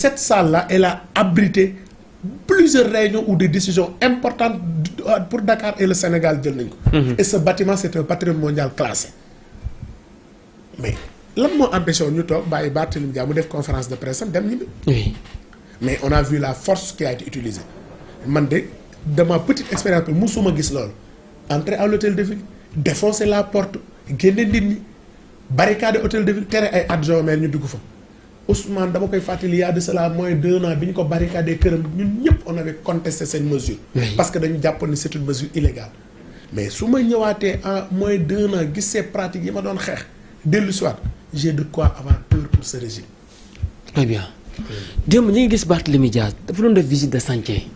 Cette salle-là, elle a abrité plusieurs réunions ou des décisions importantes pour Dakar et le Sénégal. Et ce bâtiment, c'est un patrimoine mondial classé. Mais, là, moi, empêché, nous avons une conférence de presse. Oui. Mais on a vu la force qui a été utilisée. De ma petite expérience, je me suis entrer à l'hôtel de ville, défoncer la porte, gagner des nids, barricader l'hôtel de ville, terre et adjoint, mais nous Ousmane, dama koy fatali, il y a de cela moins d'1 an, bi ko barricadé këram, ñun ñëpp on avait contesté cette mesure. Oui. Parce que dañu jàpp ni c'est une mesure illégale. Mais su ma ñëwaatee en moins d'1 an gis ces pratiques yi ma doon xeex dellu si waat j'ai de quoi avoir peur pour ce régime. Très bien. démb ñu ngi gis Barthélémy Dias dafa doon def visite de chantier.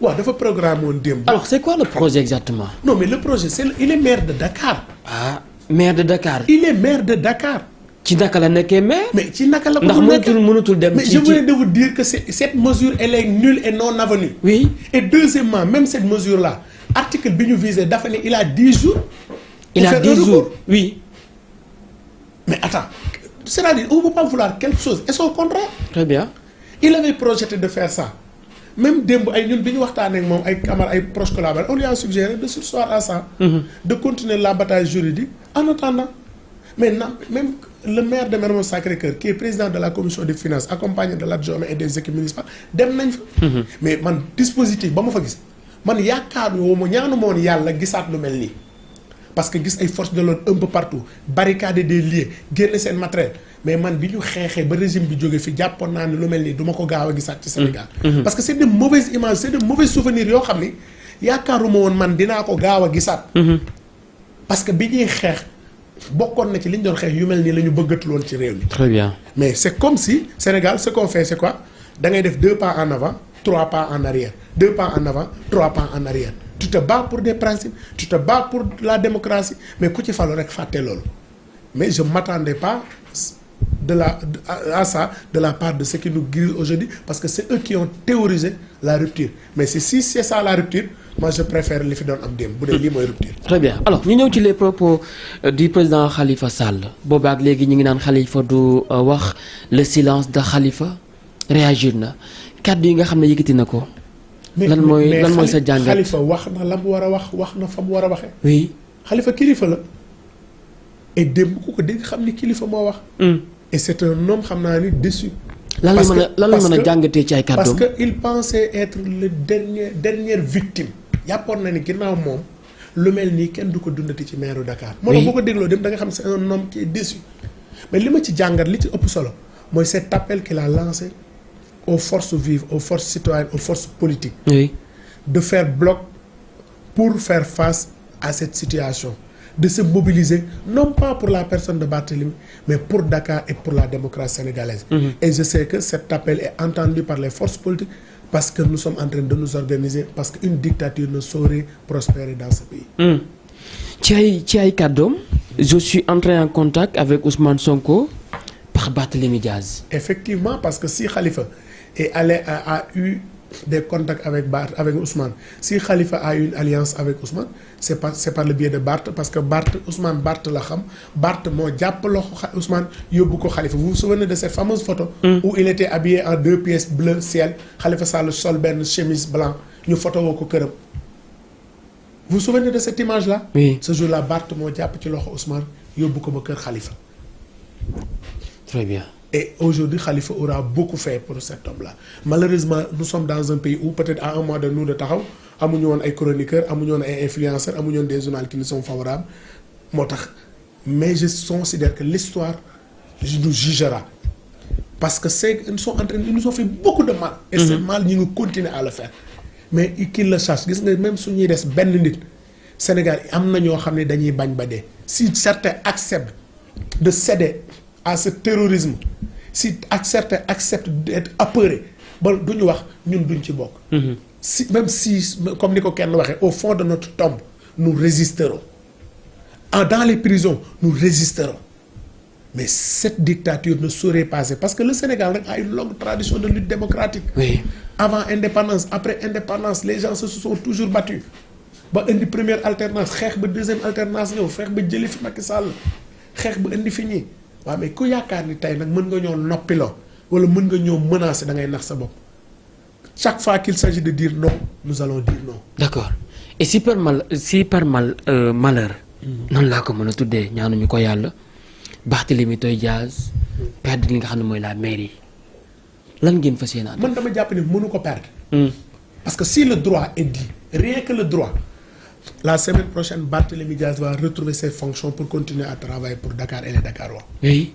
waaw dafa programme woon démb. Alors c'est quoi le projet exactement? Non mais le projet il est maire de Dakar. Ah, maire de Dakar. Il est maire de Dakar. ci naka la nekkee maire. Mais ci naka la ko mënatul dem. Mais je voulais de vous dire que cette mesure elle est nulle et non avenue. Oui. Et deuxièmement, même cette mesure là, article bi ñu visé dafa ne il a 10 jours. Il a 10 jours. Oui. Mais attends, c'est-à-dire on ne peut pas vouloir quelque chose et son contraire. Très bien. Il avait projeté de faire ça. Même démb ay ñun bi ñu waxtaanee ak moom ay camarades ay proches collaborateurs on lui a suggéré de surseoir à ça. De continuer la bataille juridique en attendant. Mais non, même le maire de Mermoz Sacré-Cœur qui est président de la commission des finances accompagné de l'adjoint et des équipes municipales dem nañ fa. Mais man dispositif ba ma fa gis man yaakaar woo ma ñaanu ma woon yàlla gisaat lu mel nii. Parce que gis ay forces de l'ordre un peu partout barricader des lieux génne seen matériel mais man bi ñu xeexee ba régime bi jóge fi jàppoon naa ne lu mel nii du ma ko gaaw a gisaat ci Sénégal. Parce que c'est de mauvaises images c'est de mauvais souvenirs yoo xam ni yaakaaruma woon man dinaa ko gaaw a gisaat. Parce que bi ñuy xeex. Bokkoon na ci li ñu doon xeex yu mel nii la ñu bëggatul woon ci réew mi. Très bien. Mais c'est comme si Sénégal ce qu'on fait c'est quoi da ngay def 2 pas en avant 3 pas en arrière 2 pas en avant 3 pas en arrière tu te bats pour des principes tu te bats pour la démocratie mais ku ci falu rek fàtte loolu mais je m'attendais pas à ça de la part de ceux qui nous guident aujourd'hui parce que c'est eux qui ont théorisé la rupture mais si c'est ça la rupture moi je préfère li fi doon am démb bu dee lii mooy rupture. Très bien alors ñu ñëw ci les propos du président Khalifa Sall boobaak léegi ñu ngi naan Khalifa du wax le silence de Khalifa réagir na kàddu yi nga xam ne yëkkati na ko. lan mooy sa jàngat Khalifa wax na la mu war a wax na fa mu war a waxee. oui Khalifa kilifa la et démb ku ko dégg xam ni kilifa moo wax. et c'est un homme xam naa ni déçu. lan la mën a jàngatee ci ay kàddoom parce que il pensait être le dernière victime. jàppoon na ni ginnaaw moom lu mel nii kenn du ko dundati ci maire Dakar. moo tax boo ko dégloo dem da nga xam c'est un homme qui est déçu. mais li ma ci jàngat li ci ëpp solo mooy cet appel qu'il a lancé aux forces vives aux forces citoyennes aux forces politiques. Oui. De faire bloc pour faire face à cette situation. De se mobiliser non pas pour la personne de Barthélémy mais pour Dakar et pour la démocratie sénégalaise. Et je sais que cet appel est entendu par les forces politiques parce que nous sommes en train de nous organiser parce qu'une dictature ne saurait prospérer dans ce pays. ci ay kàddoom je suis entré en contact avec Ousmane Sonko par Barthélémy Diaz. Effectivement parce que si Khalifa a eu des contacts avec Ousmane si Khalifa a eu une alliance avec Ousmane c'est par le biais de Barth parce que Ousmane Barth la xam Barth moo jàpp loxo Ousmane yóbbu ko Khalifa vous vous souvenez de cette fameuse photo où il était habillé en 2 pièces bleu ciel Khalifa Sall sol benn chemise blanc ñu photo woo ko këram vous vous souvenez de cette image là? Oui. Ce jour-là Barth moo jàpp ci loxo Ousmane yóbbu ko ba kër Khalifa. Très bien. Et aujourd'hui, Khalifa aura beaucoup fait pour cet homme-là. Malheureusement, nous sommes dans un pays où peut-être à un mois de nous de taxaw amuñu woon ay chroniqueurs amuñu woon ay influenceurs amuñu woon des journalistes qui nous sont favorables moo tax mais je considère que l'histoire nous jugera parce que ils nous ont fait beaucoup de mal. Et ce mal ñu ngi continuer à le faire. Mais qu'ils le sachent gis nga même su ñuy des benn nit Sénégal am na ñoo xam ne dañuy bañ ba dee si certains acceptent de céder à ce terrorisme si certains acceptent d'être apeurés ba du ñu wax ñun duñ ci bokk. Même si comme ni ko kenn waxee au fond de notre tombe nous résisterons dans les prisons nous résisterons mais cette dictature ne saurait passer parce que le Sénégal rek a une longue tradition de lutte démocratique. Oui. Avant indépendance après indépendance les gens se sont toujours battus ba indi première alternance xeex ba deuxième alternance ñëw xeex ba jëli fi Macky Sall xeex ba indi fi ñii waaw mais ku yaakaar ni tey nag mën nga ñoo noppiloo wala mën nga ñëw menacer da ngay nax sa bopp chaque fois qu'il s'agit de dire non nous allons dire non. d'accord et si par malheur. noonu laa ko mën a tuddee ñaanuñu ko yàlla Barthélémy Dias perdre li nga xam ne mooy la mairie lan ngeen fas yéenaan. man dama jàpp ne mënu ko perdre. parce que si le droit est dit rien que le droit la semaine prochaine Barthélémy Dias va retrouver ses fonctions pour continuer à travailler pour Dakar et les Dakarois. oui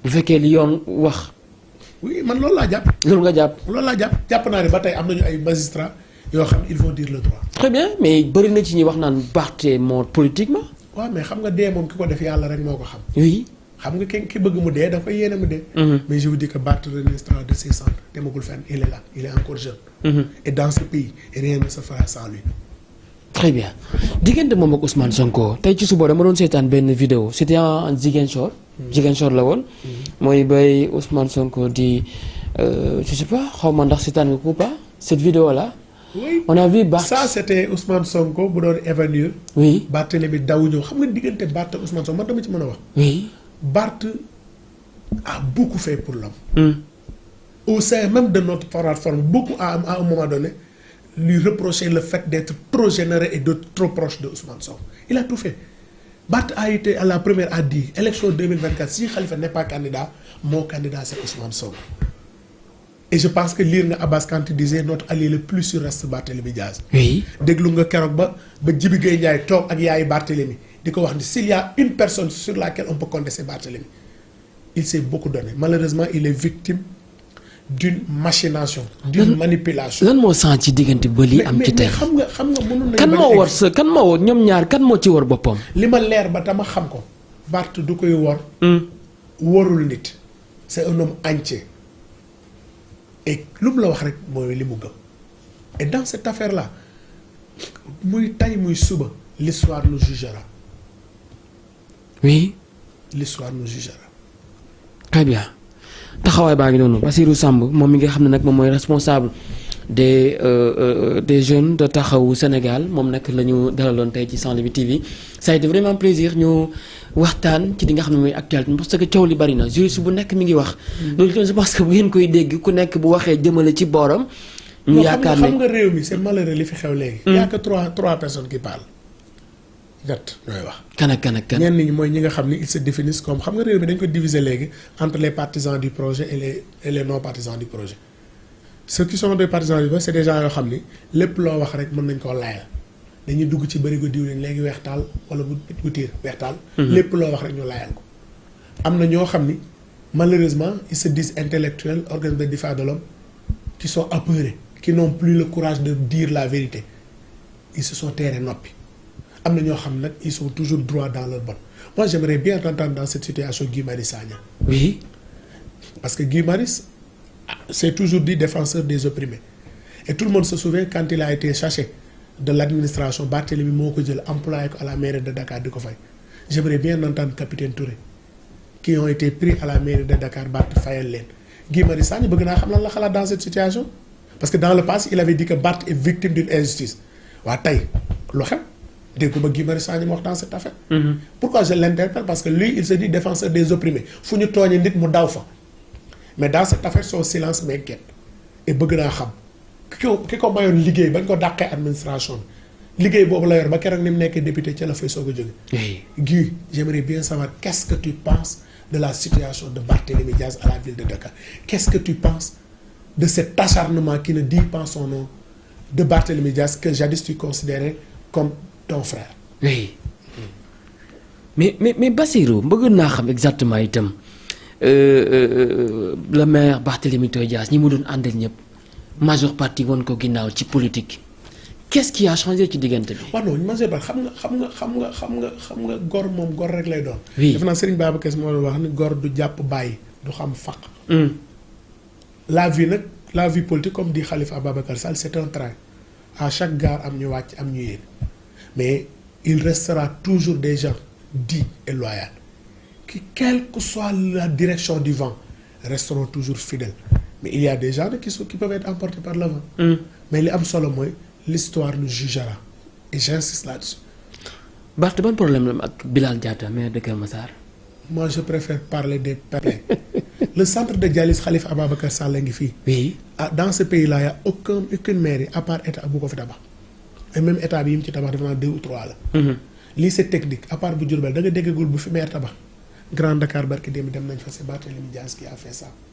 bu fekkee li yoon wax. oui man loolu laa jàpp. loolu nga jàpp. loolu laa jàpp naa ne ba tey am nañu ay magistrats yoo xam ne ils vont dire le droit. très bien mais bëri na ci ñi wax naan Barthé moo politiquement. waaw mais xam nga dee moom ki ko def yàlla rek moo ko xam. oui. xam nga ki bëgg mu dee da koy yéene mu dee. mais je vous dis que Barth renaîtra de ses cendres demagul fenn il est là il est encore jeune. et dans ce pays rien ne se fera sans lui. très bien diggante moom ak Ousmane Sonko tey ci suba dama doon seetaan benn vidéo c'était en Ziguinchor. Ziguinchor la woon. mooy bay Ousmane Sonko di je sais pas xaw ma ndax seetaan nga ko pas cette vidéo là. oui on a vu Barth. ça c'était Ousmane Sonko bu doon évanouir. oui Barthélémy daw ñëw xam nga diggante Barth Ousmane Sonko man dama ci mën a wax. oui. Barth a beaucoup fait pour l'homme. Au sein même de notre plateforme beaucoup à un moment donné lui reprochaient le fait d'être trop généreux et de trop proche de Ousmane Sonko. Il a tout fait. Barth a été à la première à dire élection 2024 si Khalifa n'est pas candidat mon candidat c'est Ousmane Sonko. Et je pense que lire nga Abbas quand il disait notre allié le plus sûr reste Barthélémy Dias. oui. déglu nga keroog ba Djibi Gueye Ndiaye toog ak yaayu Barthélémy di ko wax ni s'il y a une personne sur laquelle on peut compter c'est Barthélémy. Il s'est beaucoup donné malheureusement il est victime d'une machination. d'une manipulation. lan moo sens ci diggante ba lii am ci tey. mais xam nga mënoon nañu. kan moo war sa kan moo ñoom ñaar kan moo ci war boppam. li ma leer ba dama xam ko. Barth du koy wor. warul nit. c'est un homme entier. et lu mu la wax rek mooy li mu gëm. et dans cette affaire là muy tay muy suba l'histoire nous jugera. oui. l'histoire nous jugera. très bien taxawaay baa ngi noonu Bassirou Samb moom mi nga xam ne nag moom mooy responsable des jeunes de taxawu Sénégal moom nag la ñu dalaloon tey ci Sans Limites TV ça a été vraiment plaisir ñu waxtaan ci li nga xam ne mooy actualité parce que coow li bari na juriste bu nekk mi ngi wax. loolu itam je pense que bu ngeen koy dégg ku nekk bu waxee jëmale ci booram. ñu yaakaar ne xam nga réew mi c'est malheureux li fi xew léegi. y a que trois personnes qui parlent. ñett ñooy wax. kan ak kan ak kan. ñenn ñi mooy ñi nga xam ni ils se définissent comme xam nga réew mi dañ ko diviser léegi entre les partisans du projet et les non partisans du projet. ceux qui sont des partisans du projet c'est des gens yoo xam ni lépp loo wax rek mën nañ koo layal dañuy dugg ci bërigo diwlin léegi weextaal wala bu tiir weextaal. lépp loo wax rek ñu layal ko. am na ñoo xam ni malheureusement ils se disent intellectuels organismes de défense de l'homme qui sont apeurés qui n'ont plus le courage de dire la vérité ils se sont terrés noppi. am na ñoo xam nag ils sont toujours droits dans leur botte moi j'aimerais bien entendre dans cette situation Guy Marius Sagna. oui. parce que Guy Marius c'est toujours dit défenseur des opprimés et tout le monde se souvient quand il a été chassé de l'administration Barthélémy moo ko jël employé ko à la mairie de Dakar di ko fay j'aimerais bien entendre capitaine Touré qui ont été pris à la mairie de Dakar Barth fayal leen Guy Marius Sagna bëgg naa xam lan la xalaat dans cette situation parce que dans le passé il avait dit que Barth est victime d'une injustice waa tey lu xew dégg ba Guy Marius Sagna wax dans cette affaire. Pourquoi je l'interpelle parce que lui il se dit défenseur des opprimés fu ñu tooñee nit mu daw fa mais dans cette affaire son silence m'inquiète et bëgg naa xam ki ko mayoon liggéey bañ ko dàqee administration bi liggéey boobu la yor ba keroog ni mu nekkee député ca la fay soog a jóge. Guy j'aimerais bien savoir qu'est-ce que tu penses de la situation de Barthélémy Dias à la ville de Dakar qu'est-ce que tu penses de cet acharnement qui ne dit pas son nom de Barthélémy Dias que jadis tu considérais comme ton frère. oui mais Bassirou bëgg naa xam exactement itam le maire Barthélémy Dias ñi mu doon àndal ñëpp majeure partie woon ko ginnaaw ci politique qu'est-ce qui a changé ci diggante bi. waaw non majeure partie xam nga gor moom gor rek lay doon. oui def naa Serigne Babacar Sy moo doon wax ni gor du jàpp bàyyi du xam faq. la vie politique comme dit Khalifa Ababacar Sall c'est un train à chaque gare am ñu wàcc am ñu yéen. Mais il restera toujours des gens dits et loyaux qui, quelle que soit la direction du vent, resteront toujours fidèles. Mais il y a des gens qui peuvent être emportés par le vent. Mais li am solo mooy l'histoire nous jugera et j'insiste là-dessus. Barth ban problème la ak Bilal Diatta maire de Keur Massar. Moi je préfère parler des pépins le centre de dialyse Khalifa Ababacar Sall ngi fii. oui. ah dans ce pays là y a aucune mairie à part état bu ko fi tabax et même état bi yi mu ci tabax dafa naa 2 ou 3 la. lii c'est technique à part bu Diourbel da nga déggagul bu fi maire tabax Grand Dakar barki dem nañ fa c'est Barthélémy Dias qui a fait ça.